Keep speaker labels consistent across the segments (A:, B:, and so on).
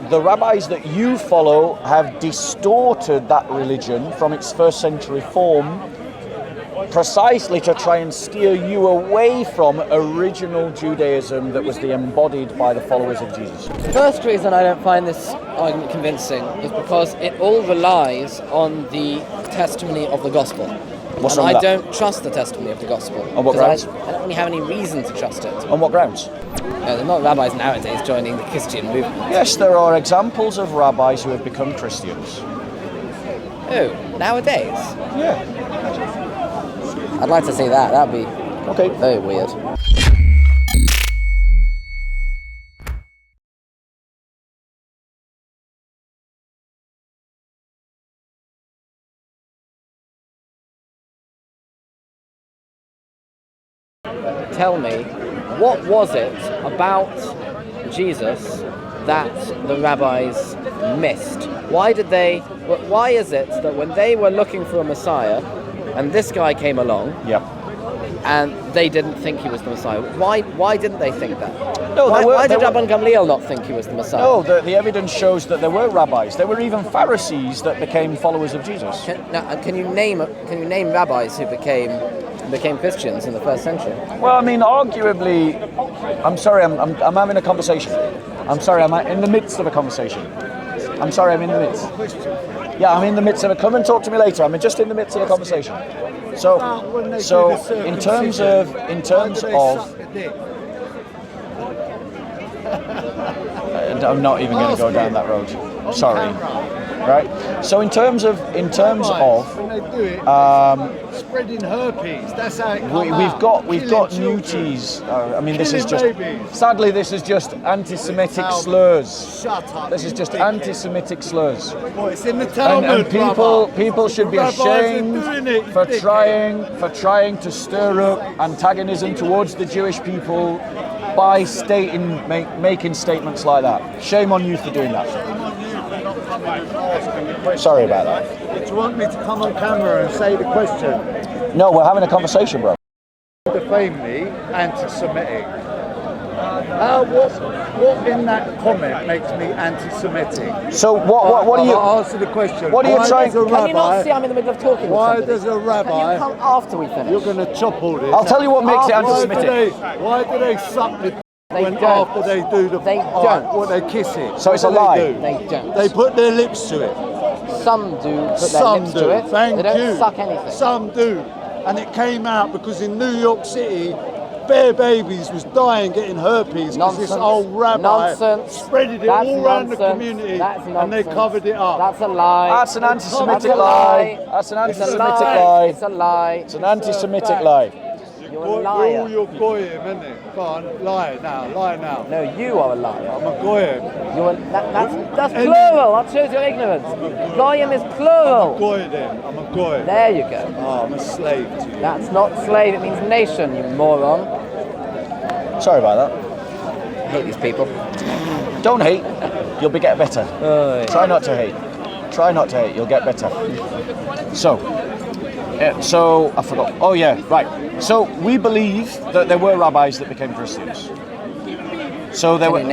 A: the rabbis that you follow have distorted that religion from its first century form precisely to try and steer you away from original Judaism that was the embodied by the followers of Jesus.
B: The first reason I don't find this argument convincing is because it all relies on the testimony of the gospel.
A: What's
B: and
A: wrong
B: I
A: with that?
B: don't trust the testimony of the gospel.
A: On what grounds?
B: I don't really have any reason to trust it.
A: On what grounds?
B: There are not rabbis nowadays joining the Christian movement.
A: Yes, there are examples of rabbis who have become Christians.
B: Oh, nowadays?
A: Yeah.
B: I'd like to see that. That'd be very weird. Tell me, what was it about Jesus that the rabbis missed? Why is it that when they were looking for a Messiah, and this guy came along, and they didn't think he was the Messiah? Why didn't they think that?
A: No,
B: why did Rabban Gamliel not think he was the Messiah?
A: No, the evidence shows that there were rabbis. There were even Pharisees that became followers of Jesus.
B: Can you name rabbis who became Christians in the first century?
A: Well, I mean, arguably, I'm sorry, I'm having a conversation. I'm sorry, I'm in the midst of a conversation. I'm sorry, I'm in the midst. Yeah, I'm in the midst of it. Come and talk to me later. I'm just in the midst of a conversation. So in terms of, I'm not even going to go down that road. Sorry. Right. So in terms of
C: spreading herpes. That's how it
A: we've got nuties. I mean, this is just sadly this is just anti-Semitic slurs.
C: Shut up.
A: This is just anti-Semitic slurs.
C: Well, it's in the Talmud,
A: and people should be ashamed for trying to stir up antagonism towards the Jewish people by making statements like that. Shame on you for doing that. Sorry about that.
C: Do you want me to come on camera and say the question?
A: No, we're having a conversation, bro.
C: Defame me, anti-Semitic. What in that comment makes me anti-Semitic?
A: So what are you?
C: I'll answer the question.
A: What are you trying?
B: Can you not see I'm in the middle of talking?
C: Why does a rabbi?
B: Can you come after we finish?
C: You're going to chop all this.
A: I'll tell you what makes it anti-Semitic.
C: Why do they suck the? After they do the, what they kiss it.
A: So it's a lie.
B: They don't.
C: They put their lips to it.
B: Some do put their lips to it. They don't suck anything.
C: Some do. And it came out because in New York City, bare babies was dying getting herpes because this old rabbi spreaded it all around the community and they covered it up.
B: That's a lie.
A: That's an anti-Semitic lie. That's an anti-Semitic lie.
B: It's a lie.
A: It's an anti-Semitic lie.
B: You're a liar.
C: You're goyim, isn't it? Go on, lie now.
B: No, you are a liar.
C: I'm a goyim.
B: That's plural. That shows your ignorance. Goyim is plural.
C: I'm a goyim then. I'm a goyim.
B: There you go.
C: Oh, I'm a slave to you.
B: That's not slave. It means nation, you moron.
A: Sorry about that.
B: I hate these people.
A: Don't hate. You'll get better. Try not to hate. Try not to hate. You'll get better. So I forgot. Oh yeah, right. So we believe that there were rabbis that became Christians. So there were.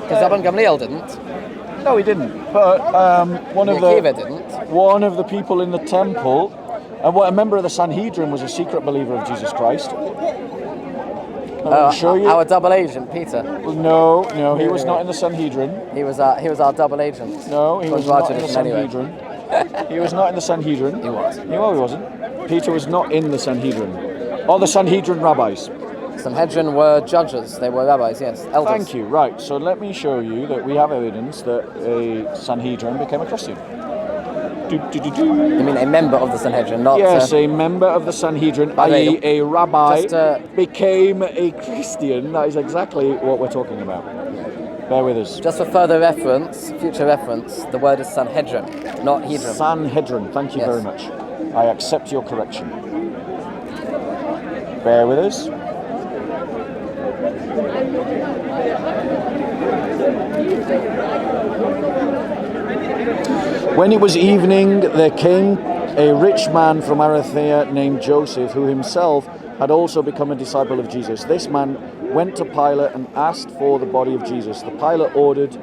B: Because Rabban Gamliel didn't.
A: No, he didn't. But one of the people in the temple, a member of the Sanhedrin, was a secret believer of Jesus Christ.
B: Our double agent, Peter.
A: No, he was not in the Sanhedrin.
B: He was our double agent.
A: No, he was not in the Sanhedrin. He was not in the Sanhedrin.
B: He was.
A: No, he wasn't. Peter was not in the Sanhedrin. Or the Sanhedrin rabbis.
B: Sanhedrin were judges. They were rabbis, yes. Elders.
A: Thank you. Right. So let me show you that we have evidence that a Sanhedrin became a Christian.
B: You mean a member of the Sanhedrin, not...
A: Yes, a member of the Sanhedrin, i.e. a rabbi, became a Christian. That is exactly what we're talking about. Bear with us.
B: Just for further reference, future reference, the word is Sanhedrin, not Hedron.
A: Sanhedrin, thank you very much. I accept your correction. Bear with us. When it was evening, there came a rich man from Arimathea named Joseph, who himself had also become a disciple of Jesus. This man went to Pilate and asked for the body of Jesus. The Pilate ordered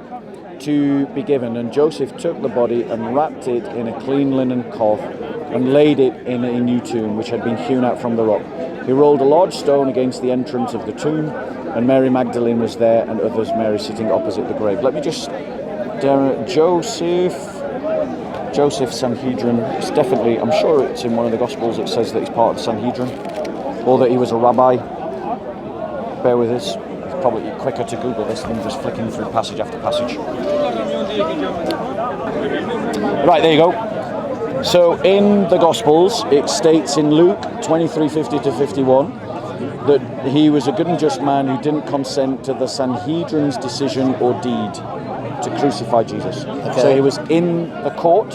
A: to be given, and Joseph took the body and wrapped it in a clean linen cloth and laid it in a new tomb which had been hewn out from the rock. He rolled a large stone against the entrance of the tomb, and Mary Magdalene was there, and others, Mary sitting opposite the grave. Let me just... Joseph Sanhedrin. It's definitely, I'm sure it's in one of the Gospels, it says that he's part of the Sanhedrin, or that he was a rabbi. Bear with us. It's probably quicker to Google this than just flicking through passage after passage. Right, there you go. So in the Gospels, it states in Luke 23:50 to 51 that he was a good and just man who didn't consent to the Sanhedrin's decision or deed to crucify Jesus. Okay. So he was in the court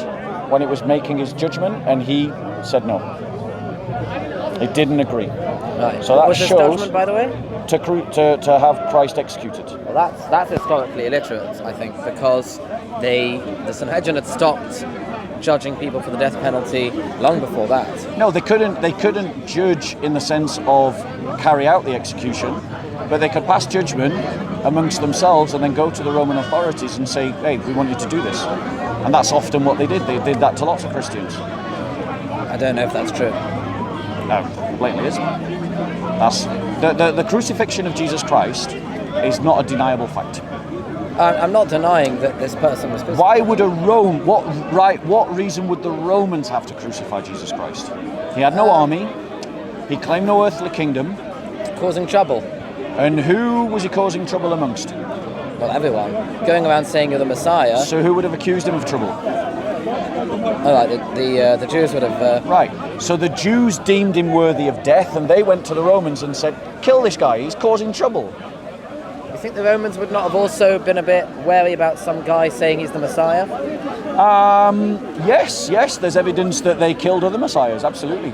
A: when it was making his judgment, and he said no. He didn't agree.
B: Right.
A: So that
B: was
A: shows
B: his judgment, by the way,
A: to have Christ executed.
B: Well, that's historically illiterate, I think, because the Sanhedrin had stopped judging people for the death penalty long before that.
A: No, they couldn't judge in the sense of carry out the execution, but they could pass judgment amongst themselves and then go to the Roman authorities and say, hey, we want you to do this. And that's often what they did. They did that to lots of Christians.
B: I don't know if that's true.
A: No, blatantly is. That's the crucifixion of Jesus Christ is not a deniable fact.
B: I'm not denying that this person was crucified.
A: Why would what reason would the Romans have to crucify Jesus Christ? He had no army. He claimed no earthly kingdom.
B: Causing trouble.
A: And who was he causing trouble amongst?
B: Well, everyone. Going around saying you're the Messiah.
A: So who would have accused him of trouble?
B: Oh, right, the Jews would have...
A: Right, so the Jews deemed him worthy of death, and they went to the Romans and said, kill this guy, he's causing trouble.
B: You think the Romans would not have also been a bit wary about some guy saying he's the Messiah?
A: Yes, there's evidence that they killed other messiahs, absolutely.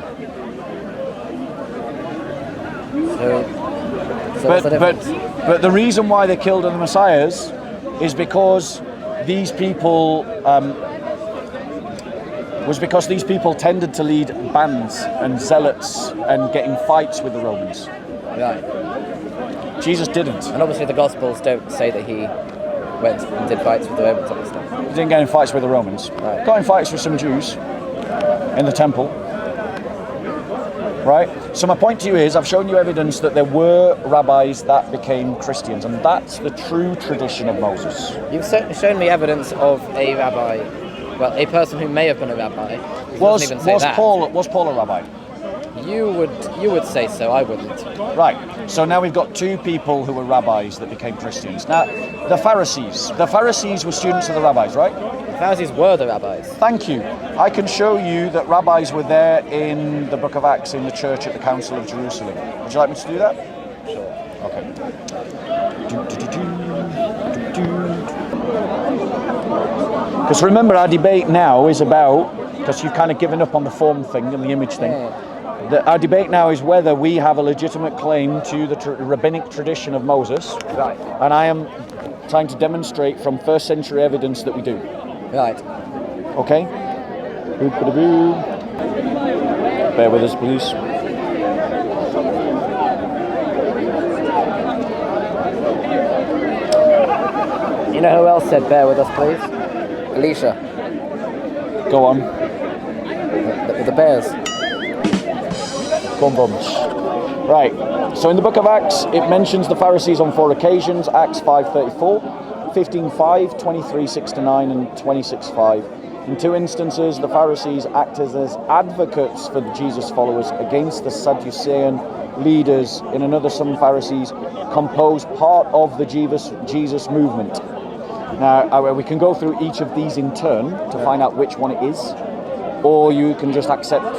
A: But the reason why they killed other messiahs is because these people tended to lead bands and zealots and get in fights with the Romans.
B: Right.
A: Jesus didn't.
B: And obviously the Gospels don't say that he went and did fights with the Romans and stuff.
A: He didn't get in fights with the Romans.
B: Right.
A: Got in fights with some Jews in the temple. Right? So my point to you is, I've shown you evidence that there were rabbis that became Christians, and that's the true tradition of Moses.
B: You've shown me evidence of a rabbi, well, a person who may have been a rabbi.
A: Was Paul a rabbi?
B: You would say so, I wouldn't.
A: Right, so now we've got two people who were rabbis that became Christians. Now, the Pharisees were students of the rabbis, right?
B: The Pharisees were the rabbis.
A: Thank you. I can show you that rabbis were there in the book of Acts in the church at the Council of Jerusalem. Would you like me to do that?
B: Sure.
A: Okay. Because remember, our debate now is about, because you've kind of given up on the form thing and the image thing, our debate now is whether we have a legitimate claim to the rabbinic tradition of Moses.
B: Right.
A: And I am trying to demonstrate from first century evidence that we do.
B: Right.
A: Okay? Bear with us, please.
B: You know who else said bear with us, please? Alicia.
A: Go on.
B: The bears.
A: Bums. Right, so in the book of Acts, it mentions the Pharisees on 4 occasions, Acts 5:34, 15:5, 23:6-9, and 26:5. In 2 instances, the Pharisees acted as advocates for the Jesus followers against the Sadducean leaders. In another, some Pharisees composed part of the Jesus movement. Now, we can go through each of these in turn to find out which one it is, or you can just accept.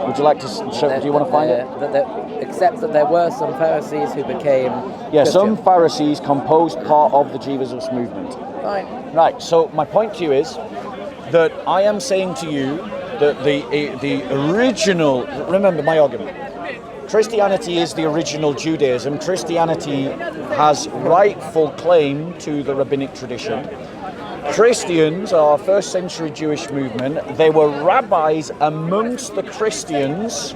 A: Would you like to show? Do you want to find it?
B: Except that there were some Pharisees who became
A: Yeah,
B: Christian.
A: some Pharisees composed part of the Jesus movement. Right. So my point to you is that I am saying to you that the original. Remember my argument. Christianity is the original Judaism. Christianity has rightful claim to the rabbinic tradition. Christians are first century Jewish movement. They were rabbis amongst the Christians,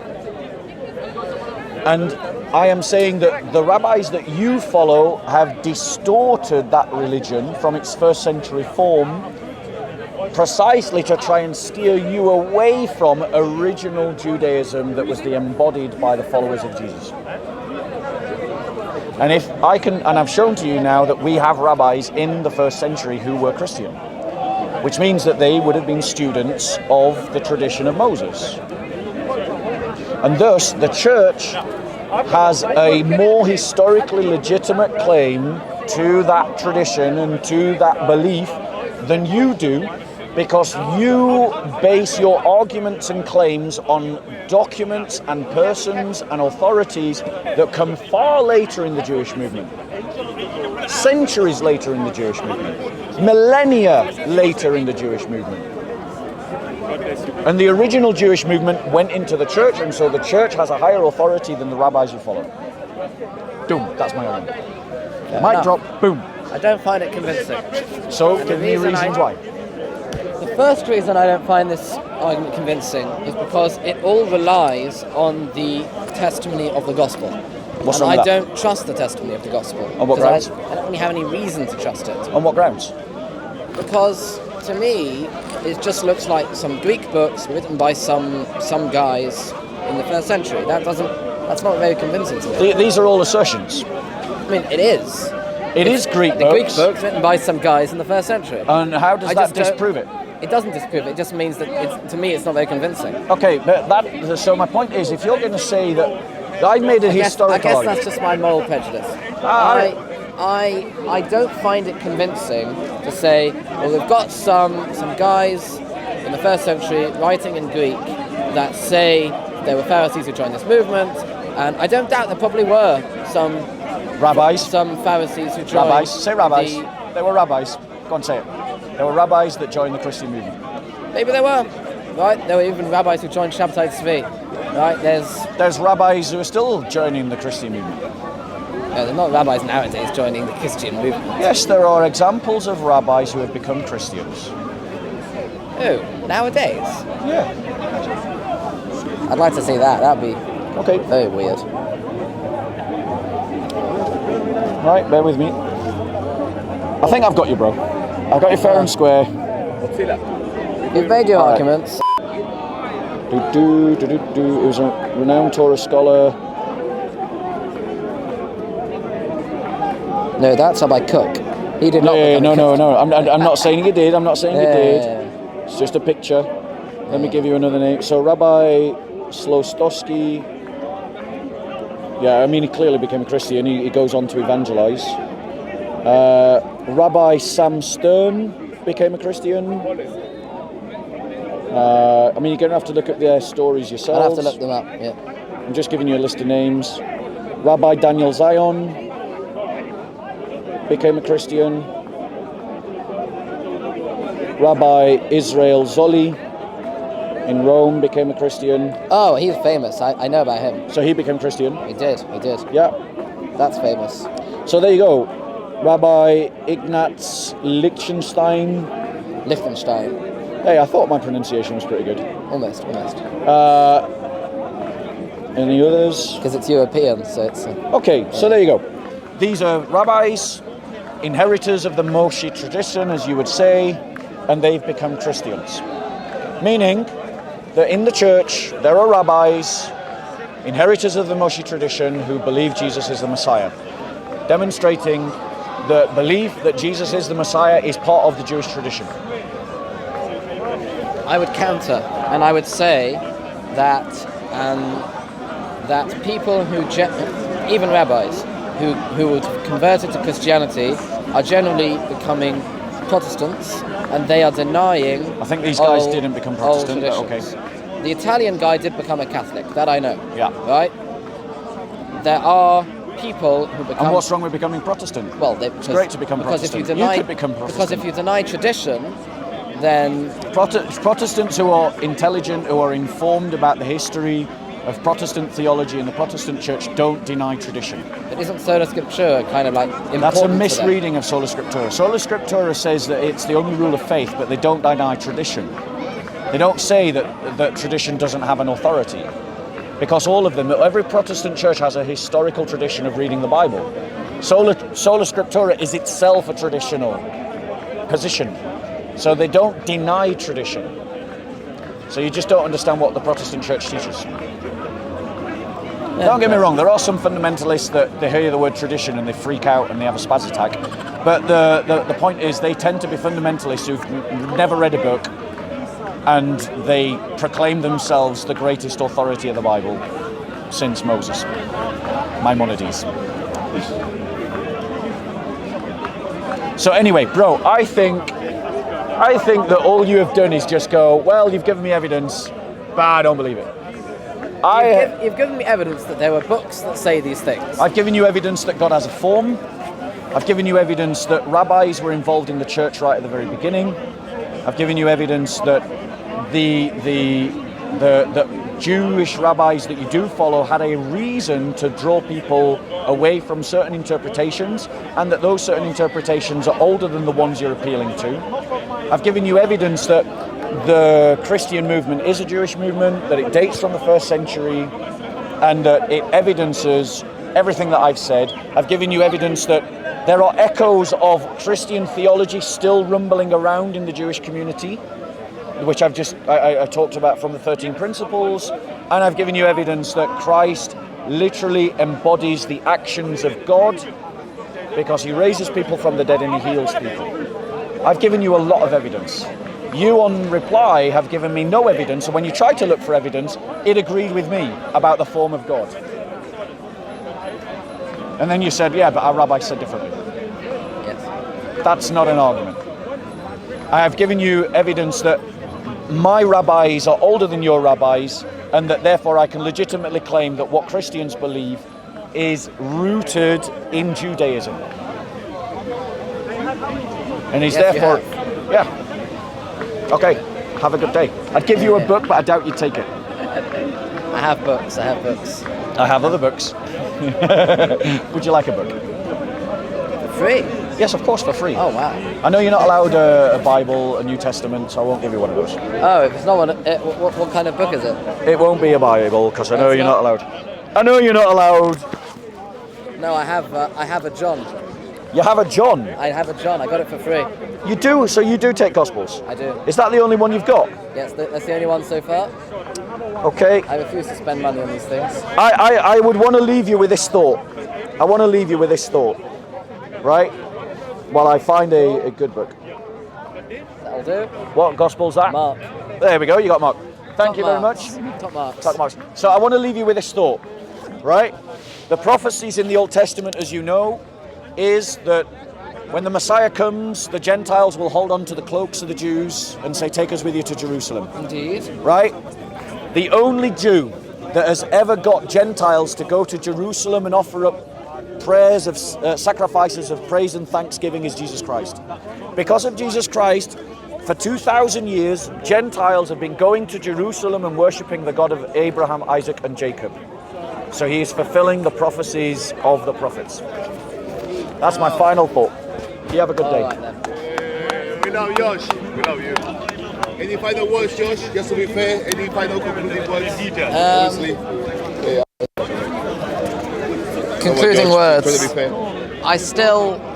A: and I am saying that the rabbis that you follow have distorted that religion from its first century form precisely to try and steer you away from original Judaism that was embodied by the followers of Jesus. And if I can, and I've shown to you now that we have rabbis in the first century who were Christian, which means that they would have been students of the tradition of Moses. And thus, the church has a more historically legitimate claim to that tradition and to that belief than you do, because you base your arguments and claims on documents and persons and authorities that come far later in the Jewish movement, centuries later in the Jewish movement, millennia later in the Jewish movement. And the original Jewish movement went into the church, and so the church has a higher authority than the rabbis you follow. Boom, that's my argument. Mic drop, boom.
B: I don't find it convincing.
A: So, give me reasons why.
B: The first reason I don't find this argument convincing is because it all relies on the testimony of the gospel.
A: What's
B: and
A: wrong
B: I
A: with that?
B: don't trust the testimony of the gospel.
A: On what grounds?
B: I don't really have any reason to trust it.
A: On what grounds?
B: Because to me, it just looks like some Greek books written by some guys in the first century. That's not very convincing to me.
A: These are all assertions.
B: I mean, it is.
A: It is Greek
B: the
A: books.
B: Greek books written by some guys in the first century.
A: And how does that disprove it?
B: It doesn't disprove it. It just means that to me it's not very convincing.
A: Okay, but so my point is, if you're going to say that I've made a historical
B: I guess
A: argument.
B: that's just my moral prejudice. I don't find it convincing to say, well, we've got some guys in the first century writing in Greek that say there were Pharisees who joined this movement, and I don't doubt there probably were some
A: rabbis,
B: some Pharisees who joined.
A: Rabbis, say rabbis. There were rabbis. Go on, say it. There were rabbis that joined the Christian movement.
B: Maybe there were, right? There were even rabbis who joined Shabtai Tzvi, right?
A: There's rabbis who are still joining the Christian movement.
B: They're not rabbis nowadays joining the Christian movement.
A: Yes, there are examples of rabbis who have become Christians.
B: Who? Nowadays?
A: Yeah.
B: I'd like to see that. That'd be very weird.
A: Right, bear with me. I think I've got you, bro. I've got you fair and square.
B: You've made your arguments.
A: He was a renowned Torah scholar.
B: No, that's Rabbi Cook. He did not.
A: No. I'm not saying he did. I'm not saying he did. It's just a picture. Let me give you another name. So Rabbi Slostowski. Yeah, I mean, he clearly became a Christian. He goes on to evangelize. Rabbi Sam Stern became a Christian. I mean, you're going to have to look at their stories yourselves.
B: I'll have to look them up, yeah.
A: I'm just giving you a list of names. Rabbi Daniel Zion became a Christian. Rabbi Israel Zoli in Rome became a Christian.
B: Oh, he's famous. I know about him.
A: So he became Christian?
B: He did.
A: Yeah.
B: That's famous.
A: So there you go. Rabbi Ignaz Lichtenstein. Hey, I thought my pronunciation was pretty good.
B: Almost.
A: Any others?
B: Because it's European, so it's...
A: Okay, so there you go. These are rabbis, inheritors of the Moshe tradition, as you would say, and they've become Christians. Meaning that in the church, there are rabbis, inheritors of the Moshe tradition, who believe Jesus is the Messiah, demonstrating the belief that Jesus is the Messiah is part of the Jewish tradition.
B: I would counter, and I would say that people who, even rabbis, who would converted to Christianity are generally becoming Protestants, and they are denying.
A: I think these guys didn't become Protestant, but okay.
B: The Italian guy did become a Catholic, that I know.
A: Yeah.
B: Right? There are people who become...
A: And what's wrong with becoming Protestant?
B: Well,
A: it's great to become Protestant.
B: If you deny,
A: you could become Protestant.
B: Because if you deny tradition, then...
A: Protestants who are intelligent, who are informed about the history of Protestant theology and the Protestant church don't deny tradition.
B: But isn't Sola Scriptura kind of like important?
A: That's a misreading of Sola Scriptura. Sola Scriptura says that it's the only rule of faith, but they don't deny tradition. They don't say that tradition doesn't have an authority. because all of them, every Protestant church has a historical tradition of reading the Bible. Sola Scriptura is itself a traditional position, so they don't deny tradition. So you just don't understand what the Protestant church teaches. Don't get me wrong, there are some fundamentalists that they hear the word tradition and they freak out and they have a spaz attack. But the point is, they tend to be fundamentalists who've never read a book, and they proclaim themselves the greatest authority of the Bible since Moses, Maimonides. So anyway, bro, I think that all you have done is just go, well, you've given me evidence, but I don't believe it.
B: You've given me evidence that there were books that say these things.
A: I've given you evidence that God has a form. I've given you evidence that rabbis were involved in the church right at the very beginning. I've given you evidence that the Jewish rabbis that you do follow had a reason to draw people away from certain interpretations, and that those certain interpretations are older than the ones you're appealing to. I've given you evidence that the Christian movement is a Jewish movement, that it dates from the 1st century, and that it evidences everything that I've said. I've given you evidence that there are echoes of Christian theology still rumbling around in the Jewish community, which I talked about from the 13 principles, and I've given you evidence that Christ literally embodies the actions of God, because he raises people from the dead and he heals people. I've given you a lot of evidence. You, on reply, have given me no evidence, and when you tried to look for evidence, it agreed with me about the form of God. And then you said, yeah, but our rabbi said differently.
B: Yes.
A: That's not an argument. I have given you evidence that my rabbis are older than your rabbis, and that therefore I can legitimately claim that what Christians believe is rooted in Judaism. And is therefore, yeah. Okay, have a good day. I'd give you a book, but I doubt you'd take it.
B: I have books. I
A: have other books. Would you like a book?
B: For free?
A: Yes, of course, for free.
B: Oh, wow.
A: I know you're not allowed a Bible, a New Testament, so I won't give you one of those.
B: Oh, if it's not one, what kind of book is it?
A: It won't be a Bible, because I know you're not allowed. I know you're not allowed.
B: No, I have a John.
A: You have a John?
B: I have a John. I got it for free.
A: You do? So you do take Gospels?
B: I do.
A: Is that the only one you've got?
B: Yes, that's the only one so far.
A: Okay.
B: I refuse to spend money on these things.
A: I would want to leave you with this thought. Right? While I find a good book.
B: That'll do.
A: What Gospel's that?
B: Mark.
A: There we go, you got Mark. Thank you very much.
B: Top marks.
A: Top marks. So I want to leave you with this thought, right? The prophecies in the Old Testament, as you know, is that when the Messiah comes, the Gentiles will hold on to the cloaks of the Jews and say, take us with you to Jerusalem.
B: Indeed.
A: Right? The only Jew that has ever got Gentiles to go to Jerusalem and offer up prayers of sacrifices of praise and thanksgiving is Jesus Christ. Because of Jesus Christ, for 2,000 years, Gentiles have been going to Jerusalem and worshipping the God of Abraham, Isaac, and Jacob. So he is fulfilling the prophecies of the prophets. That's my final thought. You have a good day.
B: Right, then.
D: We love Josh. We love you. Any final words, Josh? Just to be fair, any final concluding words? Honestly.
B: Concluding words.
D: To be fair.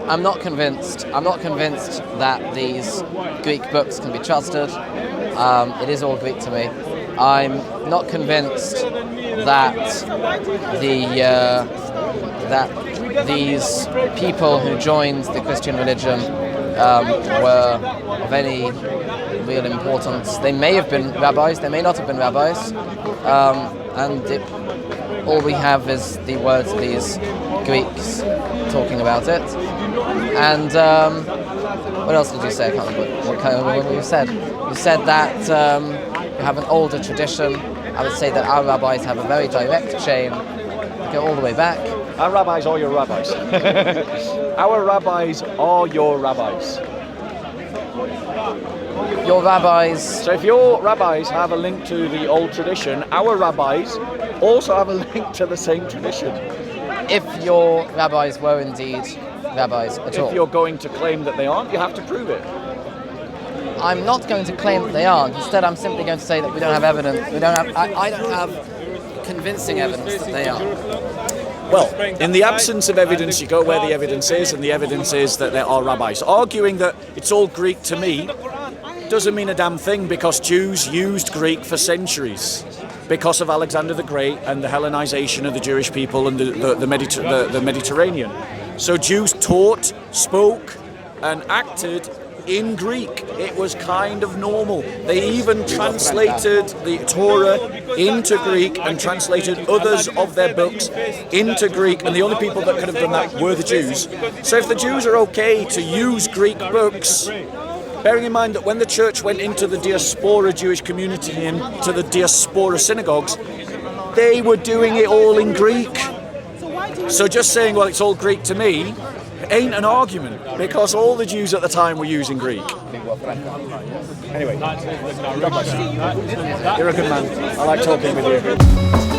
B: I'm not convinced. I'm not convinced that these Greek books can be trusted. It is all Greek to me. I'm not convinced that these people who joined the Christian religion were of any real importance. They may have been rabbis, they may not have been rabbis, all we have is the words of these Greeks talking about it. And what else did you say? I can't remember what you said. You said that you have an older tradition. I would say that our rabbis have a very direct chain, go all the way back.
A: Our rabbis are your rabbis. Our rabbis are your rabbis.
B: Your rabbis...
A: So if your rabbis have a link to the old tradition, our rabbis also have a link to the same tradition.
B: If your rabbis were indeed rabbis at all.
A: If you're going to claim that they aren't, you have to prove it.
B: I'm not going to claim that they aren't. Instead, I'm simply going to say that we don't have evidence. I don't have convincing evidence that they are?
A: Well, in the absence of evidence, you go where the evidence is, and the evidence is that there are rabbis. Arguing that it's all Greek to me doesn't mean a damn thing, because Jews used Greek for centuries because of Alexander the Great and the Hellenization of the Jewish people and the Mediterranean. So Jews taught, spoke, and acted in Greek. It was kind of normal. They even translated the Torah into Greek and translated others of their books into Greek, and the only people that could have done that were the Jews. So if the Jews are okay to use Greek books, bearing in mind that when the church went into the diaspora Jewish community and to the diaspora synagogues, they were doing it all in Greek. So just saying, well, it's all Greek to me, ain't an argument, because all the Jews at the time were using Greek. Anyway, God bless you. You're a good man. I like talking with you.